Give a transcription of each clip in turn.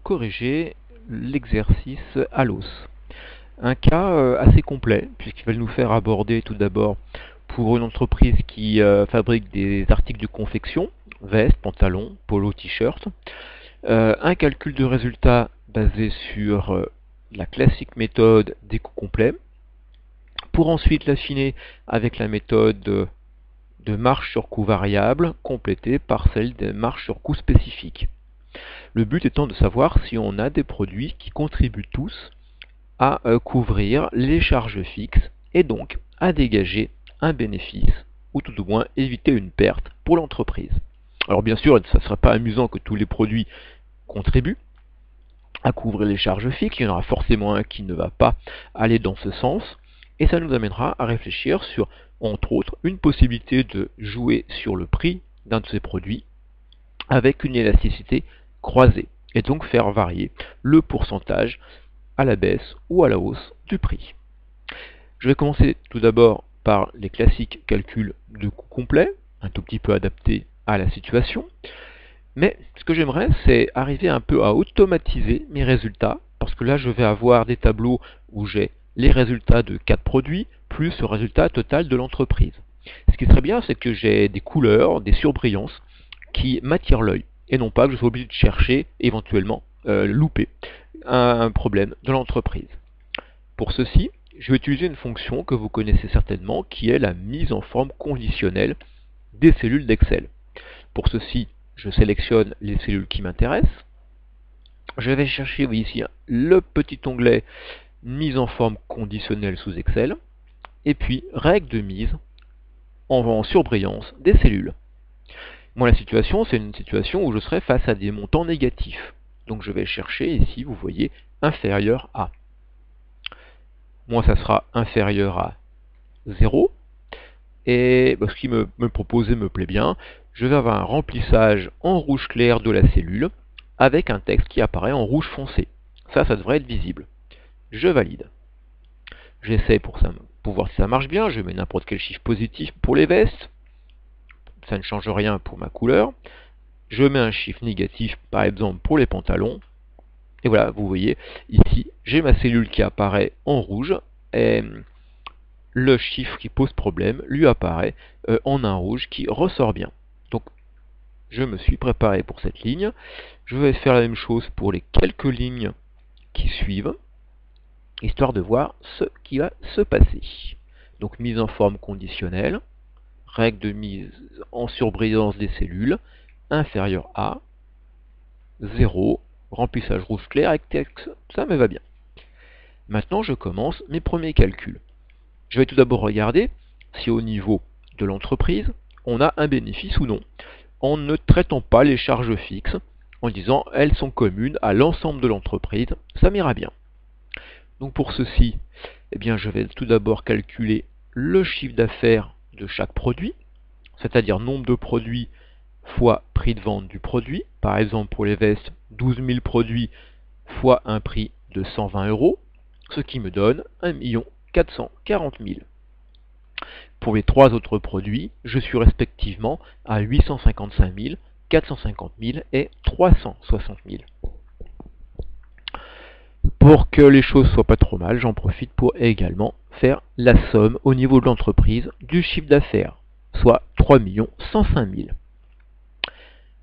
corriger l'exercice à l'os. Un cas assez complet, puisqu'il va nous faire aborder tout d'abord pour une entreprise qui fabrique des articles de confection, veste, pantalon, polo, t-shirt, un calcul de résultats basé sur la classique méthode des coûts complets, pour ensuite l'affiner avec la méthode de marge sur coût variable, complétée par celle de marge sur coût spécifique. Le but étant de savoir si on a des produits qui contribuent tous à couvrir les charges fixes et donc à dégager un bénéfice ou tout au moins éviter une perte pour l'entreprise. Alors bien sûr, ça ne serait pas amusant que tous les produits contribuent à couvrir les charges fixes, il y en aura forcément un qui ne va pas aller dans ce sens, et ça nous amènera à réfléchir sur, entre autres, une possibilité de jouer sur le prix d'un de ces produits avec une élasticité croisée, et donc faire varier le pourcentage à la baisse ou à la hausse du prix. Je vais commencer tout d'abord par les classiques calculs de coût complet, un tout petit peu adaptés à la situation. Mais ce que j'aimerais, c'est arriver un peu à automatiser mes résultats, parce que là, je vais avoir des tableaux où j'ai les résultats de 4 produits, plus le résultat total de l'entreprise. Ce qui serait bien, c'est que j'ai des couleurs, des surbrillances, qui m'attirent l'œil, et non pas que je sois obligé de chercher, éventuellement, louper un problème de l'entreprise. Pour ceci, je vais utiliser une fonction que vous connaissez certainement, qui est la mise en forme conditionnelle des cellules d'Excel. Pour ceci, je sélectionne les cellules qui m'intéressent. Je vais chercher ici le petit onglet mise en forme conditionnelle sous Excel. Et puis, règle de mise en surbrillance des cellules. Moi, la situation, c'est une situation où je serai face à des montants négatifs. Donc je vais chercher ici, vous voyez, inférieur à. Moi, ça sera inférieur à 0. Et ce qui me proposé me plaît bien. Je vais avoir un remplissage en rouge clair de la cellule avec un texte qui apparaît en rouge foncé. Ça devrait être visible. Je valide. J'essaie pour voir si ça marche bien. Je mets n'importe quel chiffre positif pour les vestes. Ça ne change rien pour ma couleur. Je mets un chiffre négatif, par exemple, pour les pantalons. Et voilà, vous voyez, ici, j'ai ma cellule qui apparaît en rouge. Et le chiffre qui pose problème lui apparaît en un rouge qui ressort bien. Donc, je me suis préparé pour cette ligne. Je vais faire la même chose pour les quelques lignes qui suivent, histoire de voir ce qui va se passer. Donc, mise en forme conditionnelle, règle de mise en surbrillance des cellules, inférieur à 0, remplissage rouge clair avec texte, ça me va bien. Maintenant, je commence mes premiers calculs. Je vais tout d'abord regarder si au niveau de l'entreprise, on a un bénéfice ou non, en ne traitant pas les charges fixes, en disant elles sont communes à l'ensemble de l'entreprise, ça m'ira bien. Donc pour ceci, je vais tout d'abord calculer le chiffre d'affaires de chaque produit, c'est-à-dire nombre de produits fois prix de vente du produit. Par exemple pour les vestes, 12 000 produits fois un prix de 120 €, ce qui me donne 1 440 000. Pour les trois autres produits, je suis respectivement à 855 000, 450 000 et 360 000. Pour que les choses soient pas trop mal, j'en profite pour également faire la somme au niveau de l'entreprise du chiffre d'affaires, soit 3 105 000.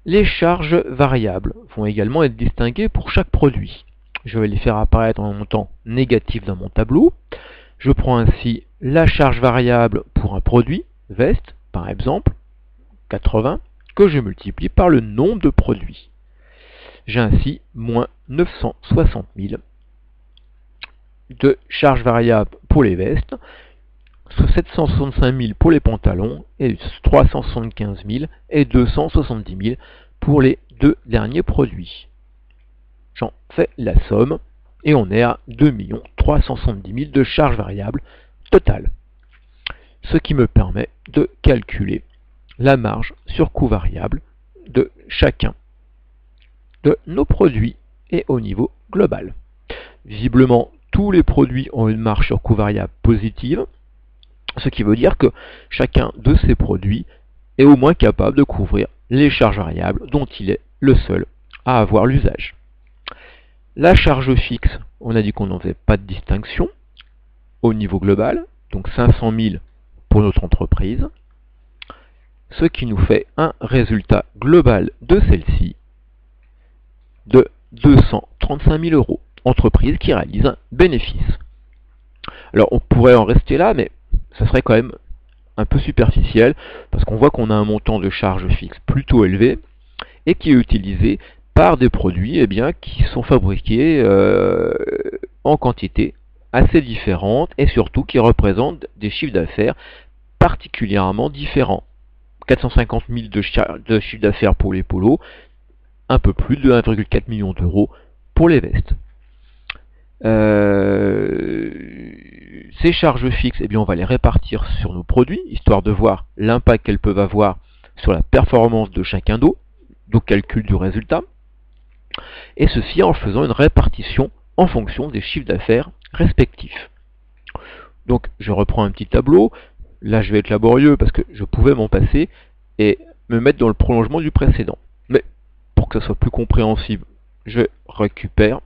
Les charges variables vont également être distinguées pour chaque produit. Je vais les faire apparaître en montant négatif dans mon tableau. Je prends ainsi la charge variable pour un produit, veste, par exemple, 80, que je multiplie par le nombre de produits. J'ai ainsi moins 960 000 de charges variables pour les vestes, 765 000 pour les pantalons, et 375 000 et 270 000 pour les deux derniers produits. J'en fais la somme, et on est à 2 370 000 de charges variables totales. Ce qui me permet de calculer la marge sur coût variable de chacun de nos produits et au niveau global. Visiblement, tous les produits ont une marge sur coût variable positive, ce qui veut dire que chacun de ces produits est au moins capable de couvrir les charges variables dont il est le seul à avoir l'usage. La charge fixe, on a dit qu'on n'en faisait pas de distinction au niveau global, donc 500 000 pour notre entreprise, ce qui nous fait un résultat global de celle-ci de 235 000 euros. Entreprise qui réalise un bénéfice. Alors on pourrait en rester là, mais ça serait quand même un peu superficiel, parce qu'on voit qu'on a un montant de charge fixe plutôt élevé, et qui est utilisé par des produits qui sont fabriqués en quantité assez différente, et surtout qui représentent des chiffres d'affaires particulièrement différents. 450 000 de chiffre d'affaires pour les polos, un peu plus de 1,4 million d'euros pour les vestes. Ces charges fixes, on va les répartir sur nos produits, histoire de voir l'impact qu'elles peuvent avoir sur la performance de chacun d'eux, donc calcul du résultat, et ceci en faisant une répartition en fonction des chiffres d'affaires respectifs. Donc je reprends un petit tableau, là je vais être laborieux parce que je pouvais m'en passer et me mettre dans le prolongement du précédent. Mais pour que ça soit plus compréhensible, je récupère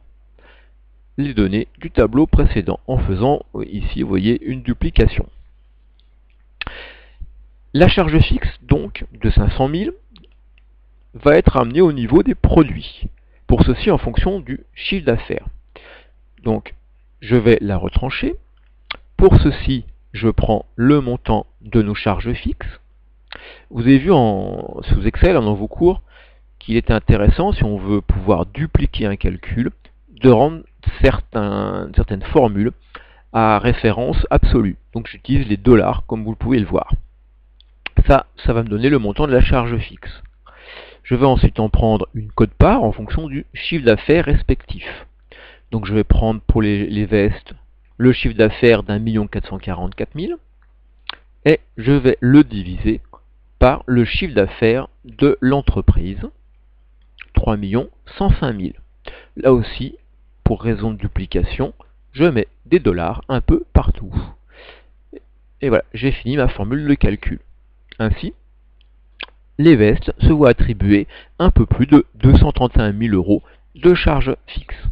les données du tableau précédent en faisant ici, vous voyez, une duplication. La charge fixe, donc, de 500 000 va être amenée au niveau des produits. Pour ceci, en fonction du chiffre d'affaires. Donc, je vais la retrancher. Pour ceci, je prends le montant de nos charges fixes. Vous avez vu sous Excel, dans vos cours, qu'il est intéressant, si on veut pouvoir dupliquer un calcul, de rendre certaines formules à référence absolue. Donc j'utilise les dollars, comme vous pouvez le voir. Ça va me donner le montant de la charge fixe. Je vais ensuite en prendre une quote-part en fonction du chiffre d'affaires respectif. Donc je vais prendre pour les vestes le chiffre d'affaires d'1 444 000 et je vais le diviser par le chiffre d'affaires de l'entreprise, 3 105 000. Là aussi, pour raison de duplication, je mets des dollars un peu partout. Et voilà, j'ai fini ma formule de calcul. Ainsi, les vestes se voient attribuer un peu plus de 235 000 euros de charges fixes.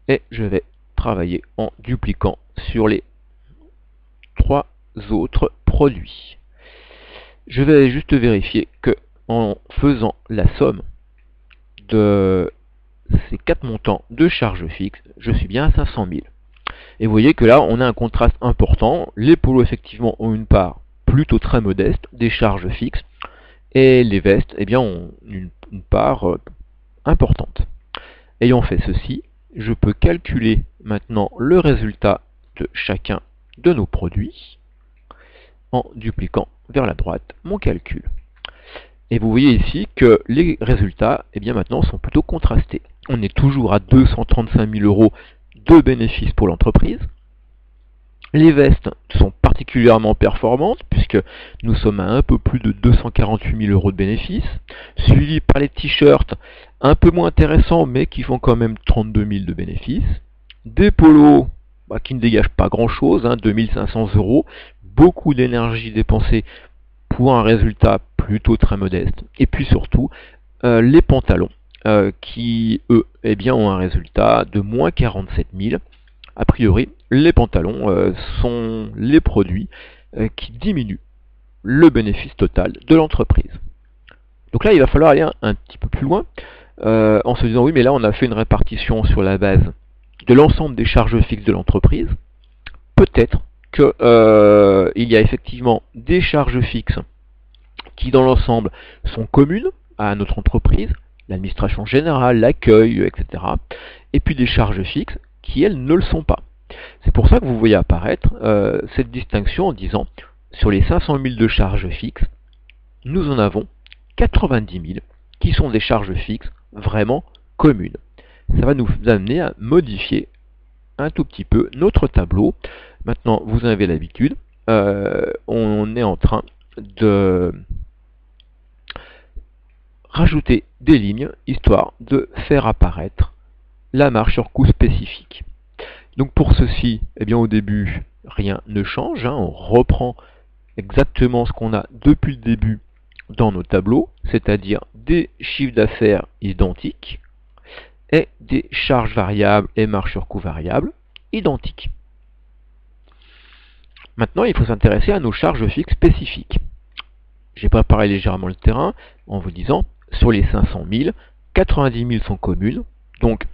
Et je vais travailler en dupliquant sur les 3 autres produits. Je vais juste vérifier que en faisant la somme de ces 4 montants de charges fixes, je suis bien à 500 000. Et vous voyez que là, on a un contraste important. Les polos, effectivement, ont une part plutôt très modeste des charges fixes, et les vestes, ont une part importante. Ayant fait ceci, je peux calculer maintenant le résultat de chacun de nos produits en dupliquant vers la droite mon calcul. Et vous voyez ici que les résultats maintenant sont plutôt contrastés. On est toujours à 235 000 euros de bénéfices pour l'entreprise. Les vestes sont particulièrement performantes puisque nous sommes à un peu plus de 248 000 euros de bénéfices, suivi par les t-shirts un peu moins intéressants mais qui font quand même 32 000 de bénéfices. Des polos qui ne dégagent pas grand chose, 2 500 euros, beaucoup d'énergie dépensée pour un résultat plutôt très modeste. Et puis surtout, les pantalons qui, eux, ont un résultat de moins 47 000. A priori, les pantalons sont les produits qui diminuent le bénéfice total de l'entreprise. Donc là, il va falloir aller un petit peu plus loin en se disant, oui, mais là, on a fait une répartition sur la base de l'ensemble des charges fixes de l'entreprise. Peut-être qu'il y a effectivement des charges fixes qui, dans l'ensemble, sont communes à notre entreprise, l'administration générale, l'accueil, etc. Et puis des charges fixes qui, elles, ne le sont pas. C'est pour ça que vous voyez apparaître cette distinction en disant, sur les 500 000 de charges fixes, nous en avons 90 000 qui sont des charges fixes vraiment communes. Ça va nous amener à modifier un tout petit peu notre tableau. Maintenant, vous en avez l'habitude, on est en train de rajouter des lignes, histoire de faire apparaître la marge sur coût spécifique. Donc pour ceci, au début, rien ne change, on reprend exactement ce qu'on a depuis le début dans nos tableaux, c'est-à-dire des chiffres d'affaires identiques, et des charges variables et marge sur coût variable identiques. Maintenant, il faut s'intéresser à nos charges fixes spécifiques. J'ai préparé légèrement le terrain en vous disant, sur les 500 000, 90 000 sont communes, donc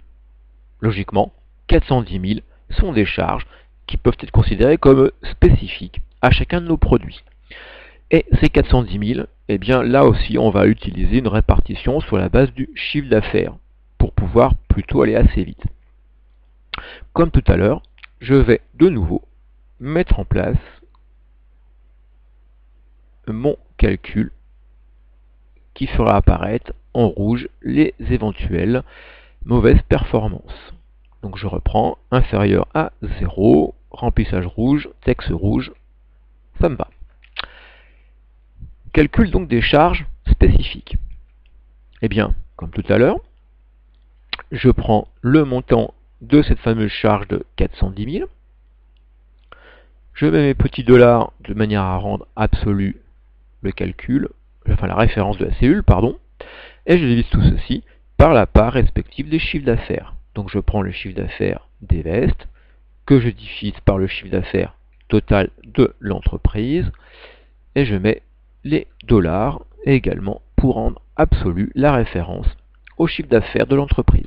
logiquement, 410 000 sont des charges qui peuvent être considérées comme spécifiques à chacun de nos produits. Et ces 410 000, eh bien là aussi, on va utiliser une répartition sur la base du chiffre d'affaires pour pouvoir plutôt aller assez vite. Comme tout à l'heure, je vais de nouveau mettre en place mon calcul qui fera apparaître en rouge les éventuelles mauvaises performances. Donc je reprends inférieur à 0, remplissage rouge, texte rouge, ça me va. Calcul donc des charges spécifiques. Eh bien, comme tout à l'heure, je prends le montant de cette fameuse charge de 410 000. Je mets mes petits dollars de manière à rendre absolu le calcul, enfin la référence de la cellule, pardon, et je divise tout ceci par la part respective des chiffres d'affaires. Donc je prends le chiffre d'affaires des vestes, que je divise par le chiffre d'affaires total de l'entreprise, et je mets les dollars également pour rendre absolu la référence au chiffre d'affaires de l'entreprise.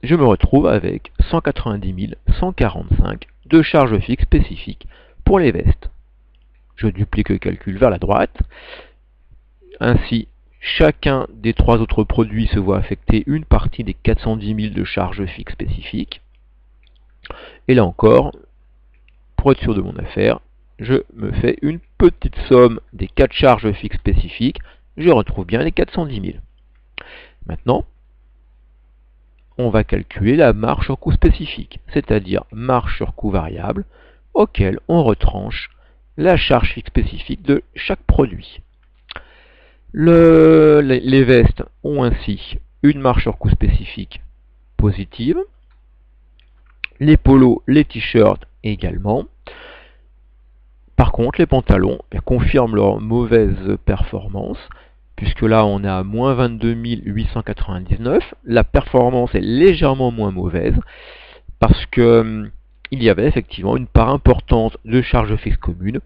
Je me retrouve avec 190 145 de charges fixes spécifiques pour les vestes. Je duplique le calcul vers la droite. Ainsi, chacun des trois autres produits se voit affecter une partie des 410 000 de charges fixes spécifiques. Et là encore, pour être sûr de mon affaire, je me fais une petite somme des 4 charges fixes spécifiques. Je retrouve bien les 410 000. Maintenant, on va calculer la marge sur coût spécifique, c'est-à-dire marge sur coût variable, auquel on retranche la charge fixe spécifique de chaque produit. Les vestes ont ainsi une marge sur coût spécifique positive, les polos, les t-shirts également. Par contre, les pantalons confirment leur mauvaise performance, puisque là on est à moins 22 899. La performance est légèrement moins mauvaise, parce que il y avait effectivement une part importante de charges fixes communes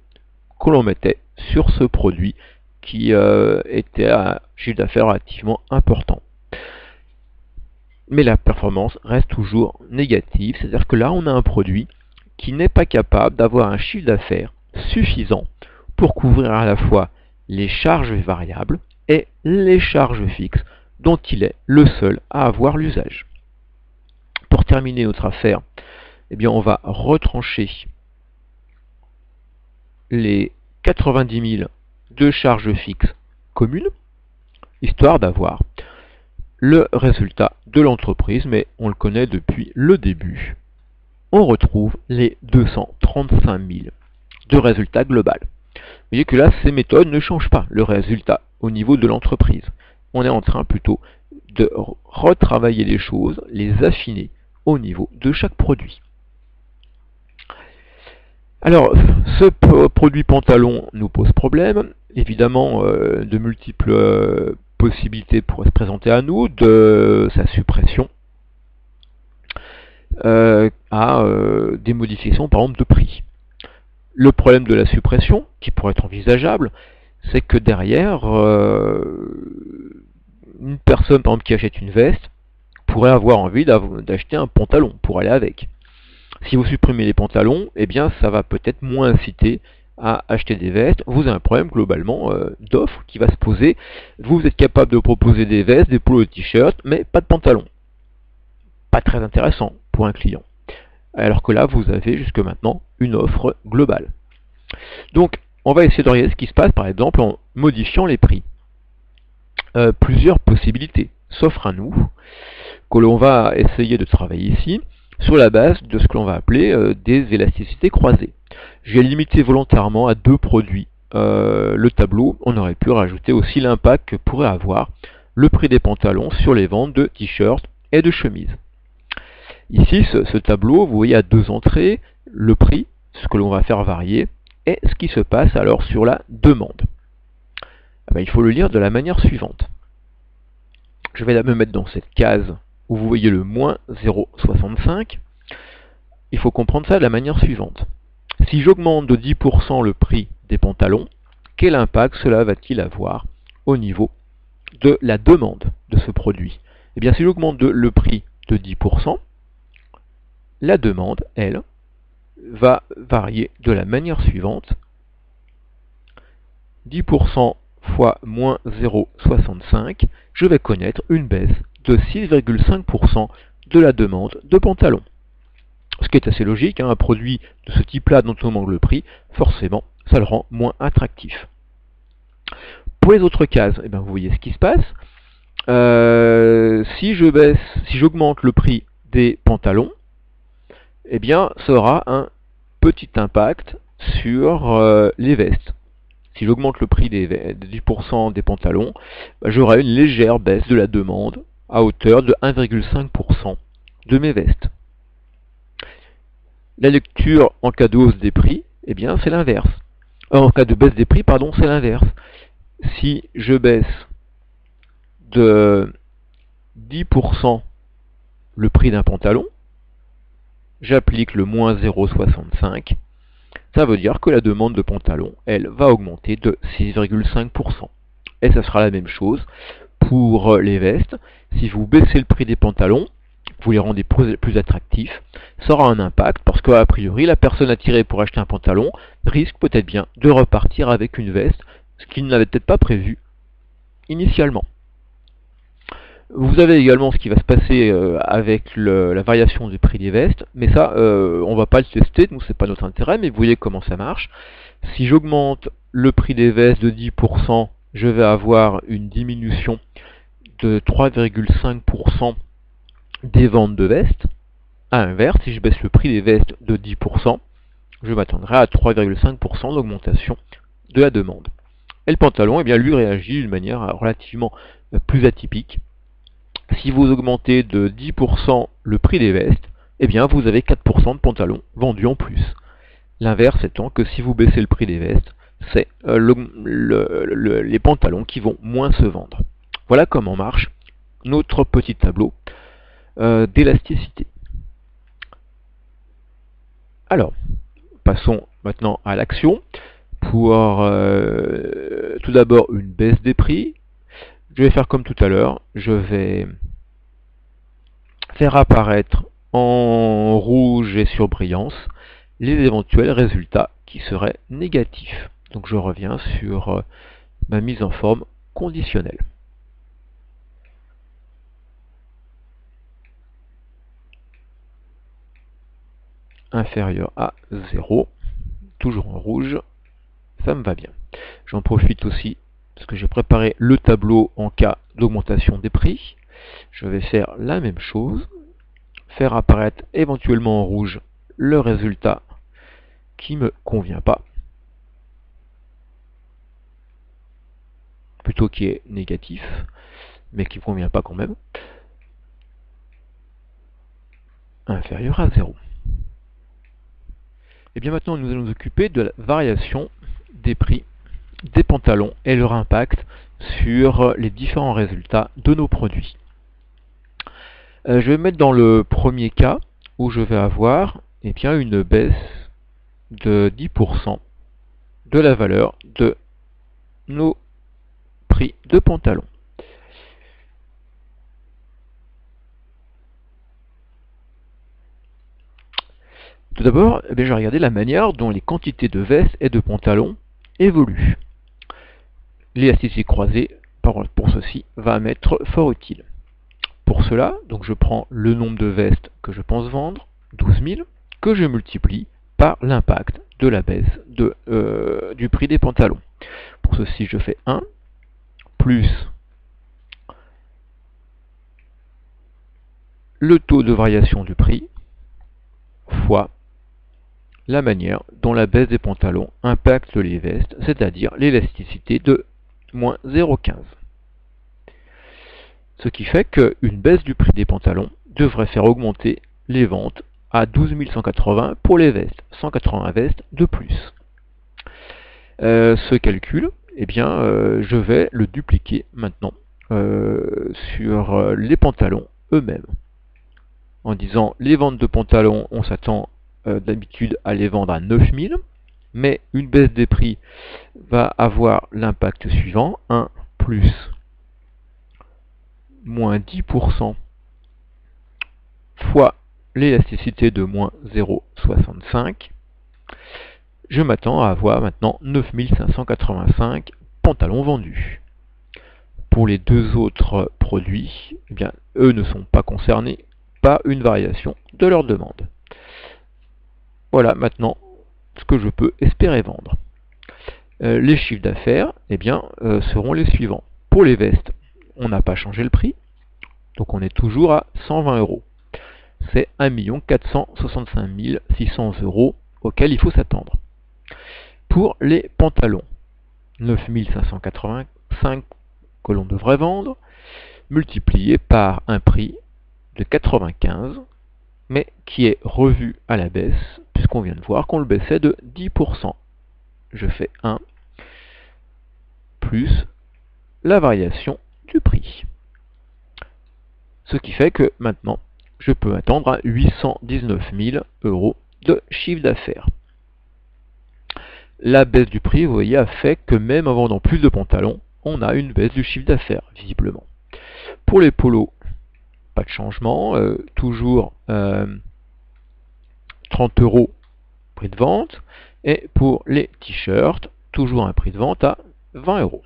que l'on mettait sur ce produit qui était à un chiffre d'affaires relativement important. Mais la performance reste toujours négative, c'est-à-dire que là on a un produit qui n'est pas capable d'avoir un chiffre d'affaires suffisant pour couvrir à la fois les charges variables et les charges fixes dont il est le seul à avoir l'usage. Pour terminer notre affaire, eh bien on va retrancher les 90 000 de charges fixes communes, histoire d'avoir le résultat de l'entreprise, mais on le connaît depuis le début. On retrouve les 235 000 de résultat global. Vous voyez que là, ces méthodes ne changent pas le résultat au niveau de l'entreprise. On est en train plutôt de retravailler les choses, les affiner au niveau de chaque produit. Alors, ce produit pantalon nous pose problème. Évidemment, de multiples possibilités pourraient se présenter à nous, de sa suppression à des modifications par exemple de prix. Le problème de la suppression, qui pourrait être envisageable, c'est que derrière, une personne par exemple qui achète une veste pourrait avoir envie d'acheter un pantalon pour aller avec. Si vous supprimez les pantalons, eh bien ça va peut-être moins inciter à acheter des vestes. Vous avez un problème globalement d'offre qui va se poser. Vous êtes capable de proposer des vestes, des polos, des t-shirts, mais pas de pantalons. Pas très intéressant pour un client. Alors que là, vous avez jusque maintenant une offre globale. Donc, on va essayer de regarder ce qui se passe, par exemple, en modifiant les prix. Plusieurs possibilités s'offrent à nous, que l'on va essayer de travailler ici, sur la base de ce que l'on va appeler des élasticités croisées. J'ai limité volontairement à 2 produits le tableau. On aurait pu rajouter aussi l'impact que pourrait avoir le prix des pantalons sur les ventes de t-shirts et de chemises. Ici, ce tableau, vous voyez à 2 entrées, le prix, ce que l'on va faire varier, et ce qui se passe alors sur la demande. Il faut le lire de la manière suivante. Je vais me mettre dans cette case où vous voyez le moins 0,65. Il faut comprendre ça de la manière suivante. Si j'augmente de 10% le prix des pantalons, quel impact cela va-t-il avoir au niveau de la demande de ce produit? Eh bien, si j'augmente le prix de 10%, la demande, elle, va varier de la manière suivante. 10% fois moins 0,65, je vais connaître une baisse de 6,5% de la demande de pantalons. Ce qui est assez logique, hein, un produit de ce type-là dont on augmente le prix, forcément, ça le rend moins attractif. Pour les autres cases, eh bien, vous voyez ce qui se passe. Si j'augmente le prix des pantalons, eh bien, ça aura un petit impact sur les vestes. Si j'augmente le prix de 10% des pantalons, j'aurai une légère baisse de la demande à hauteur de 1,5% de mes vestes. La lecture en cas de hausse des prix, eh bien, c'est l'inverse. En cas de baisse des prix, pardon, c'est l'inverse. Si je baisse de 10% le prix d'un pantalon, j'applique le moins 0,65, ça veut dire que la demande de pantalon, elle, va augmenter de 6,5%. Et ça sera la même chose pour les vestes. Si vous baissez le prix des pantalons, vous les rendez plus attractifs, ça aura un impact parce qu'a priori, la personne attirée pour acheter un pantalon risque peut-être bien de repartir avec une veste, ce qu'il n'avait peut-être pas prévu initialement. Vous avez également ce qui va se passer avec la variation du prix des vestes, mais ça, on ne va pas le tester, donc c'est pas notre intérêt, mais vous voyez comment ça marche. Si j'augmente le prix des vestes de 10%, je vais avoir une diminution de 3,5% des ventes de vestes. À l'inverse, si je baisse le prix des vestes de 10%, je m'attendrai à 3,5% d'augmentation de la demande. Et le pantalon, eh bien, lui réagit d'une manière relativement plus atypique. Si vous augmentez de 10% le prix des vestes, eh bien, vous avez 4% de pantalons vendus en plus. L'inverse étant que si vous baissez le prix des vestes, c'est les pantalons qui vont moins se vendre. Voilà comment marche notre petit tableau d'élasticité. Alors, passons maintenant à l'action. Pour tout d'abord une baisse des prix, je vais faire comme tout à l'heure, je vais faire apparaître en rouge et sur brillance les éventuels résultats qui seraient négatifs. Donc je reviens sur ma mise en forme conditionnelle. Inférieur à 0, toujours en rouge, ça me va bien. J'en profite aussi parce que j'ai préparé le tableau en cas d'augmentation des prix. Je vais faire la même chose, faire apparaître éventuellement en rouge le résultat qui me convient pas, plutôt qui est négatif, mais qui ne convient pas quand même, inférieur à 0. Et bien maintenant, nous allons nous occuper de la variation des prix des pantalons et leur impact sur les différents résultats de nos produits. Je vais me mettre dans le premier cas où je vais avoir bien, une baisse de 10% de la valeur de nos prix de pantalons. Tout d'abord, je vais regarder la manière dont les quantités de vestes et de pantalons évoluent. L'élasticité croisée, pour ceci, va m'être fort utile. Pour cela, donc je prends le nombre de vestes que je pense vendre, 12 000, que je multiplie par l'impact de la baisse du prix des pantalons. Pour ceci, je fais 1 plus le taux de variation du prix fois la manière dont la baisse des pantalons impacte les vestes, c'est-à-dire l'élasticité de moins 0,15. Ce qui fait qu'une baisse du prix des pantalons devrait faire augmenter les ventes à 12 180 pour les vestes, 180 vestes de plus. Ce calcul, je vais le dupliquer maintenant sur les pantalons eux-mêmes. En disant les ventes de pantalons, on s'attend d'habitude à les vendre à 9000, mais une baisse des prix va avoir l'impact suivant, 1 plus moins 10% fois l'élasticité de moins 0,65, je m'attends à avoir maintenant 9585 pantalons vendus. Pour les deux autres produits, eh bien, eux ne sont pas concernés, pas une variation de leur demande. Voilà maintenant ce que je peux espérer vendre. Les chiffres d'affaires eh bien, seront les suivants. Pour les vestes, on n'a pas changé le prix, donc on est toujours à 120 euros. C'est 1 465 600 euros auxquels il faut s'attendre. Pour les pantalons, 9585 que l'on devrait vendre, multiplié par un prix de 95, mais qui est revu à la baisse, puisqu'on vient de voir qu'on le baissait de 10%. Je fais 1 plus la variation du prix. Ce qui fait que maintenant, je peux attendre à 819 000 euros de chiffre d'affaires. La baisse du prix, vous voyez, a fait que même en vendant plus de pantalons, on a une baisse du chiffre d'affaires, visiblement. Pour les polos, pas de changement, toujours 30 euros prix de vente. Et pour les t-shirts, toujours un prix de vente à 20 euros.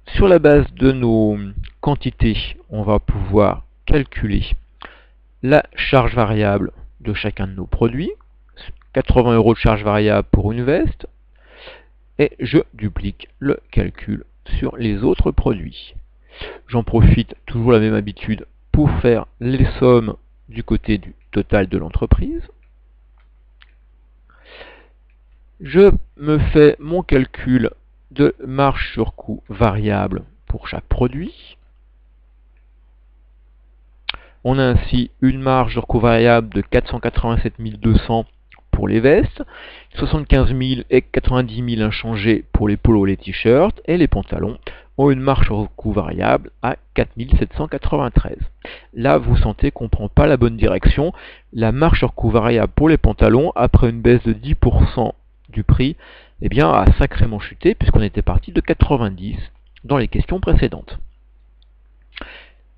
Sur la base de nos quantités, on va pouvoir calculer la charge variable de chacun de nos produits. 80 euros de charge variable pour une veste. Et je duplique le calcul sur les autres produits. J'en profite, toujours la même habitude, pour faire les sommes du côté du total de l'entreprise. Je me fais mon calcul de marge sur coût variable pour chaque produit. On a ainsi une marge sur coût variable de 487 200 pour les vestes, 75 000 et 90 000 inchangés pour les polos et les t-shirts, et les pantalons ont une marge sur coût variable à 4 793. Là, vous sentez qu'on ne prend pas la bonne direction. La marge sur coût variable pour les pantalons, après une baisse de 10% du prix, eh bien, a sacrément chuté, puisqu'on était parti de 90 dans les questions précédentes.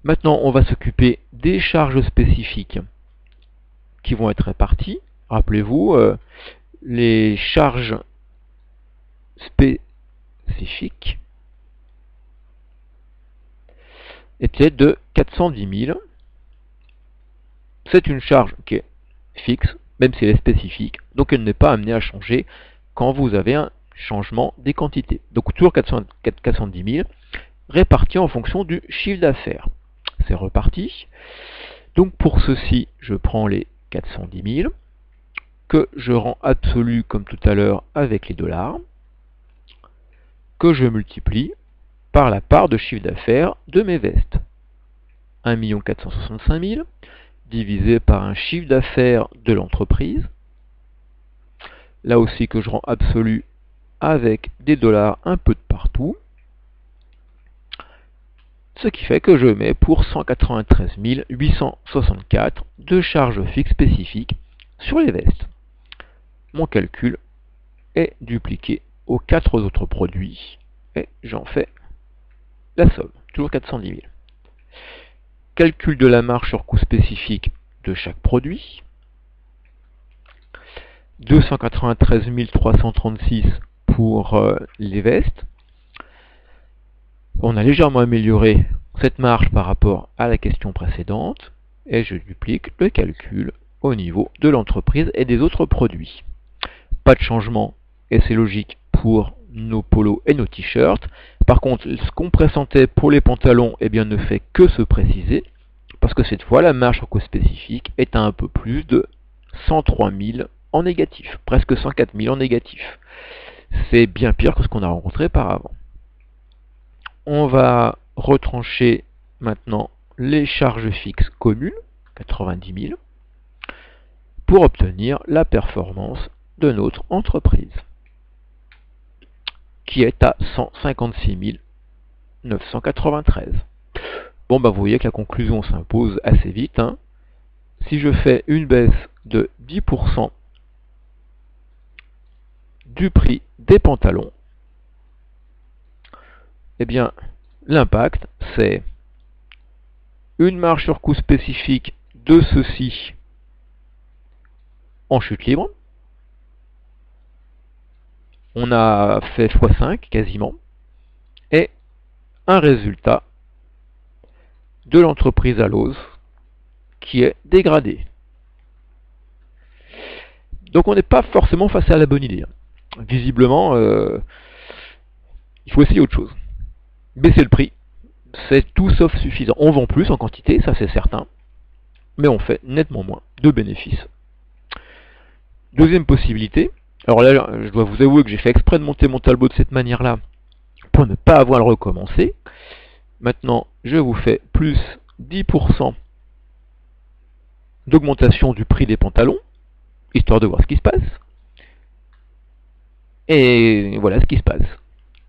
Maintenant, on va s'occuper des charges spécifiques qui vont être réparties. Rappelez-vous, les charges spécifiques étaient de 410 000. C'est une charge qui est fixe, même si elle est spécifique, donc elle n'est pas amenée à changer quand vous avez un changement des quantités. Donc toujours 410 000, répartis en fonction du chiffre d'affaires. C'est reparti. Donc pour ceci, je prends les 410 000, que je rends absolu comme tout à l'heure avec les dollars, que je multiplie par la part de chiffre d'affaires de mes vestes. 1 465 000 divisé par un chiffre d'affaires de l'entreprise. Là aussi que je rends absolu avec des dollars un peu de partout. Ce qui fait que je mets pour 193 864 de charges fixes spécifiques sur les vestes. Mon calcul est dupliqué aux 4 autres produits et j'en fais la somme, toujours 410 000. Calcul de la marge sur coût spécifique de chaque produit. 293 336 pour les vestes. On a légèrement amélioré cette marge par rapport à la question précédente et je duplique le calcul au niveau de l'entreprise et des autres produits. Pas de changement et c'est logique pour nos polos et nos t-shirts. Par contre, ce qu'on pressentait pour les pantalons eh bien, ne fait que se préciser parce que cette fois la marge sur coût spécifique est à un peu plus de 103 000 en négatif, presque 104 000 en négatif. C'est bien pire que ce qu'on a rencontré par avant. On va retrancher maintenant les charges fixes communes, 90 000, pour obtenir la performance de notre entreprise, qui est à 156 993. Bon, bah vous voyez que la conclusion s'impose assez vite, hein. Si je fais une baisse de 10% du prix des pantalons, eh bien, l'impact, c'est une marge sur coût spécifique de ceci en chute libre. On a fait x5 quasiment. Et un résultat de l'entreprise Alloz qui est dégradé. Donc on n'est pas forcément face à la bonne idée. Visiblement, il faut essayer autre chose. Baisser le prix, c'est tout sauf suffisant. On vend plus en quantité, ça c'est certain, mais on fait nettement moins de bénéfices. Deuxième possibilité, alors là je dois vous avouer que j'ai fait exprès de monter mon tableau de cette manière-là pour ne pas avoir à le recommencer. Maintenant, je vous fais plus 10% d'augmentation du prix des pantalons, histoire de voir ce qui se passe. Et voilà ce qui se passe.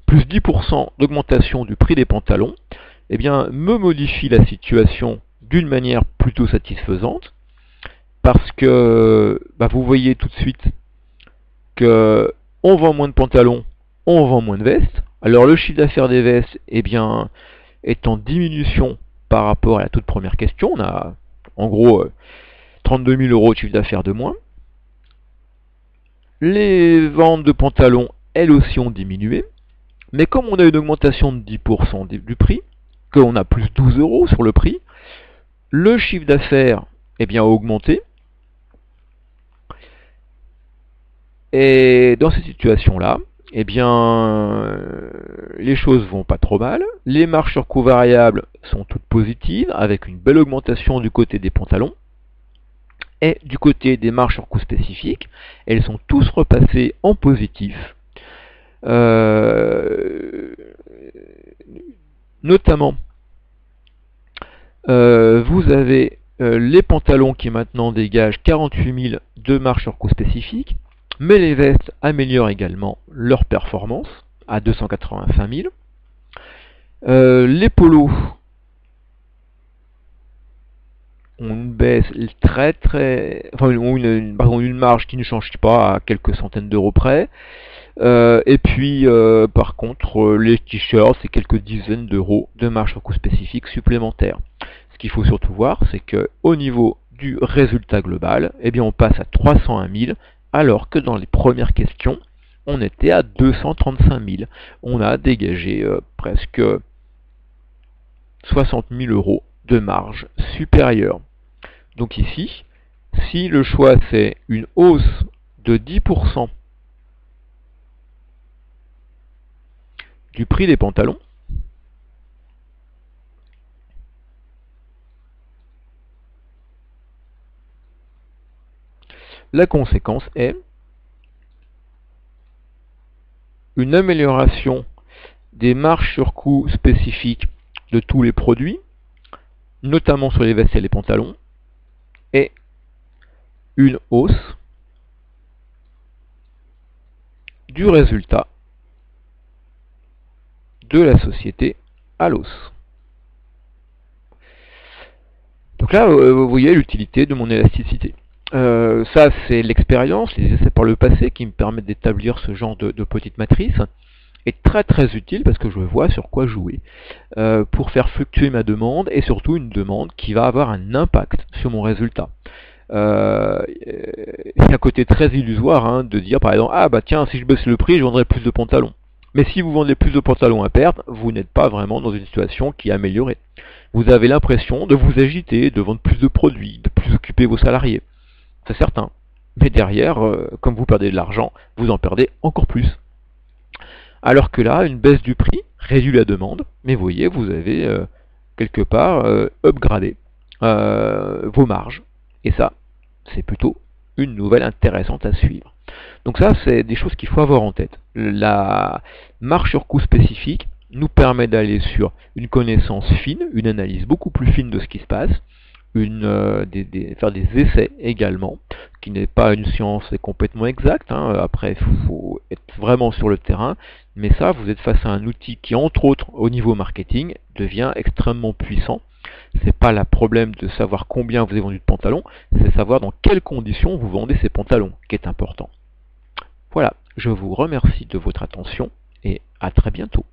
Plus 10% d'augmentation du prix des pantalons, eh bien, me modifie la situation d'une manière plutôt satisfaisante, parce que bah, vous voyez tout de suite que on vend moins de pantalons, on vend moins de vestes. Alors le chiffre d'affaires des vestes, eh bien, est en diminution par rapport à la toute première question. On a en gros 32 000 € de chiffre d'affaires de moins. Les ventes de pantalons, elles aussi, ont diminué. Mais comme on a une augmentation de 10% du prix, qu'on a plus 12 € sur le prix, le chiffre d'affaires eh bien, a augmenté. Et dans cette situation-là, eh bien, les choses vont pas trop mal. Les marges sur coût variable sont toutes positives, avec une belle augmentation du côté des pantalons. Et du côté des marges sur coût spécifiques, elles sont tous repassées en positif. Notamment, vous avez les pantalons qui maintenant dégagent 48 000 de marge sur coût spécifique, mais les vestes améliorent également leur performance à 285 000. Les polos ont une baisse enfin ont une marge qui ne change pas à quelques centaines d'euros près. Et puis par contre les t-shirts, c'est quelques dizaines d'euros de marge sur coût spécifique supplémentaire. Ce qu'il faut surtout voir, c'est que au niveau du résultat global, eh bien on passe à 301 000, alors que dans les premières questions, on était à 235 000. On a dégagé presque 60 000 € de marge supérieure. Donc ici, si le choix c'est une hausse de 10% du prix des pantalons, la conséquence est une amélioration des marges sur coût spécifiques de tous les produits, notamment sur les vestes et les pantalons, et une hausse du résultat de la société Alloz. Donc là, vous voyez l'utilité de mon élasticité. Ça, c'est l'expérience, les essais par le passé qui me permettent d'établir ce genre de petite matrice. Est très très utile parce que je vois sur quoi jouer pour faire fluctuer ma demande et surtout une demande qui va avoir un impact sur mon résultat. C'est un côté très illusoire hein, de dire par exemple ah bah tiens si je baisse le prix je vendrai plus de pantalons. Mais si vous vendez plus de pantalons à perte, vous n'êtes pas vraiment dans une situation qui est améliorée. Vous avez l'impression de vous agiter, de vendre plus de produits, de plus occuper vos salariés. C'est certain. Mais derrière, comme vous perdez de l'argent, vous en perdez encore plus. Alors que là, une baisse du prix réduit la demande, mais vous voyez, vous avez quelque part upgradé vos marges. Et ça, c'est plutôt une nouvelle intéressante à suivre. Donc ça, c'est des choses qu'il faut avoir en tête. La marge sur coût spécifique nous permet d'aller sur une connaissance fine, une analyse beaucoup plus fine de ce qui se passe, faire des essais également, qui n'est pas une science complètement exacte, hein. Après, il faut être vraiment sur le terrain, mais ça, vous êtes face à un outil qui, entre autres, au niveau marketing, devient extrêmement puissant. C'est pas le problème de savoir combien vous avez vendu de pantalons, c'est savoir dans quelles conditions vous vendez ces pantalons qui est important. Voilà, je vous remercie de votre attention et à très bientôt.